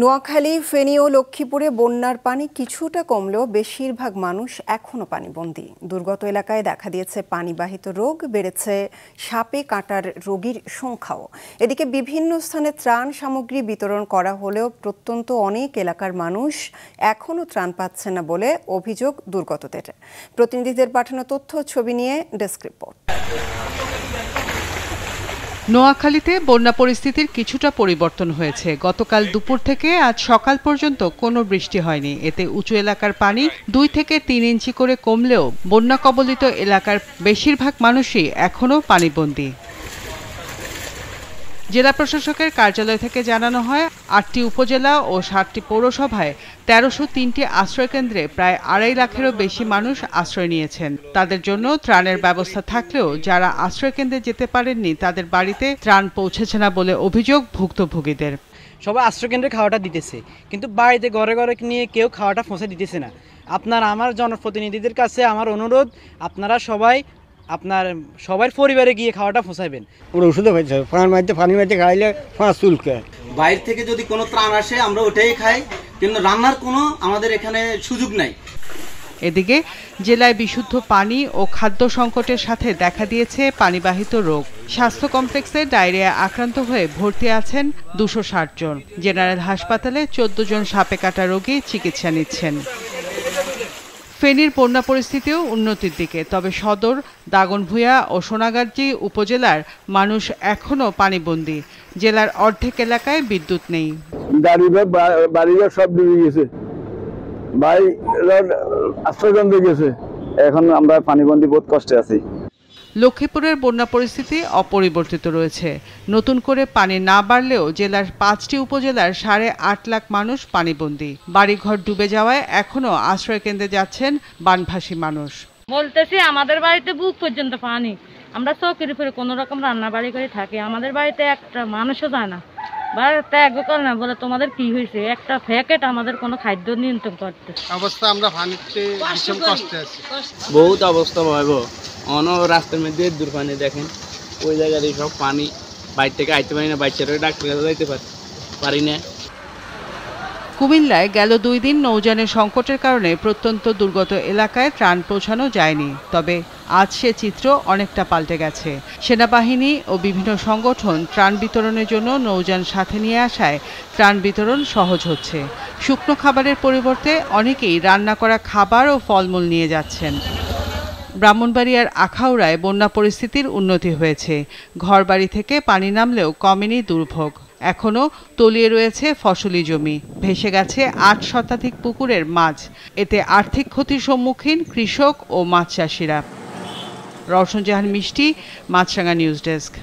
নোয়াখালী, ফেনী ও লক্ষ্মীপুরে বন্যার পানি কিছুটা কমলেও বেশিরভাগ মানুষ এখনো পানিবন্দী। দুর্গত এলাকায় দেখা দিয়েছে পানিবাহিত রোগ, বেড়েছে সাপে কাটার রোগীর সংখ্যাও। এদিকে বিভিন্ন স্থানে ত্রাণ সামগ্রী বিতরণ করা হলেও প্রত্যন্ত অনেক এলাকার মানুষ এখনো ত্রাণ পাচ্ছে না বলে অভিযোগ দুর্গতদের। প্রতিনিধিদের পাঠানো তথ্য ছবি নিয়ে ডেস্ক রিপোর্ট। নোয়াখালীতে বন্যা পরিস্থিতির কিছুটা পরিবর্তন হয়েছে। গতকাল দুপুর থেকে আজ সকাল পর্যন্ত কোনো বৃষ্টি হয়নি। এতে উঁচু এলাকার পানি 2 থেকে 3 ইঞ্চি করে কমলেও বন্যা কবলিত এলাকার বেশিরভাগ মানুষই এখনো পানিবন্দী। জেলা প্রশাসকের কার্যালয় থেকে জানানো হয়, 8টি উপজেলা ও 7টি পৌরসভায় 1303টি আশ্রয়কেন্দ্রে প্রায় 2.5 লাখেরও বেশি মানুষ আশ্রয় নিয়েছেন। তাদের জন্য ত্রাণের ব্যবস্থা থাকলেও যারা আশ্রয়কেন্দ্রে যেতে পারেননি তাদের বাড়িতে ত্রাণ পৌঁছেছে না বলে অভিযোগ ভুক্তভোগীদের। সবাই আশ্রয়কেন্দ্রে খাওয়াটা দিতেছে, কিন্তু বাড়িতে ঘরে ঘরে নিয়ে কেউ খাওয়াটা পৌঁছে দিতেছে না। আমার জনপ্রতিনিধিদের কাছে আমার অনুরোধ, আপনারা সবার পরিবারে গিয়ে খাওয়াটা পৌঁছাবেন। ওরা ওষুধ পাইছে, পানির মধ্যে খাইলে ফাঁস চুলকে। বাইরে থেকে যদি কোনো ত্রাণ আসে আমরা ওটাই খাই, কিন্তু রান্নার কোনো আমাদের এখানে সুযোগ নাই। এদিকে জেলায় বিশুদ্ধ পানি ও খাদ্য সংকটের সাথে দেখা দিয়েছে পানিবাহিত রোগ। স্বাস্থ্য কমপ্লেক্সে ডায়রিয়া আক্রান্ত হয়ে ভর্তি আছেন 260 জন। জেনারেল হাসপাতালে 14 জন সাপে কাটা রোগী চিকিৎসা নিচ্ছেন। ফেনীর বন্যা পরিস্থিতিও উন্নতির দিকে, তবে সদর, দাগনভূঞা ও সোনাগাজী উপজেলার মানুষ এখনো পানিবন্দী। জেলার অর্ধেক এলাকায় বিদ্যুৎ নেই। বাড়িঘর সব ডুবে গেছে, ভাই আশ্রয়কেন্দ্রে গেছে। এখন আমরা পানিবন্দী বহুত কষ্টে আছি। লক্ষ্মীপুরের বন্যা পরিস্থিতি অপরিবর্তিত রয়েছে। নতুন করে পানি না বাড়লেও জেলার 5টি উপজেলার 8.5 লাখ মানুষ পানিবন্দী। বাড়িঘর ডুবে যাওয়ায় এখনো আশ্রয়কেন্দ্রে যাচ্ছেন বানভাসী মানুষ। বলতেছি আমাদের বাড়িতে বুক পর্যন্ত পানি, আমরা চৌকির উপরে কোনো রকম রান্না বাড়ি করে থাকি, আমাদের বাড়িতে একটা মানুষও যায় না। না বলে তোমাদের কি হয়েছে, একটা প্যাকেট আমাদের কোনো খাদ্য নিয়ন্ত্রণ করতে অবস্থা, আমরা পানিতে ভীষণ কষ্টে আছি, বহুত অবস্থা ভয়াবহ। অন রাস্তার মধ্যে দূর পানি দেখেন, ওই জায়গায় সব পানি, বাইরে থেকে আইতে পারি না, বাইরে ডাক্তার কাছে যাইতে পারি না। কুমিল্লায় গেল 2 দিন নৌযানের সংকটের কারণে প্রত্যন্ত দুর্গত এলাকায় ত্রাণ পৌঁছানো যায়নি, তবে আজ সে চিত্র অনেকটা পাল্টে গেছে। সেনাবাহিনী ও বিভিন্ন সংগঠন ত্রাণ বিতরণের জন্য নৌযান সাথে নিয়ে আসায় ত্রাণ বিতরণ সহজ হচ্ছে। শুকনো খাবারের পরিবর্তে অনেকেই রান্না করা খাবার ও ফলমূল নিয়ে যাচ্ছেন। ব্রাহ্মণবাড়িয়ার আখাউড়ায় বন্যা পরিস্থিতির উন্নতি হয়েছে। ঘরবাড়ি থেকে পানি নামলেও কমেনি দুর্ভোগ। এখনও তলিয়ে রয়েছে ফসলি জমি, ভেসে গেছে 8 শতাধিক পুকুরের মাছ। এতে আর্থিক ক্ষতির সম্মুখীন কৃষক ও মাছ চাষিরা। রওশন জাহান মিষ্টি, মাছরাঙা নিউজ ডেস্ক।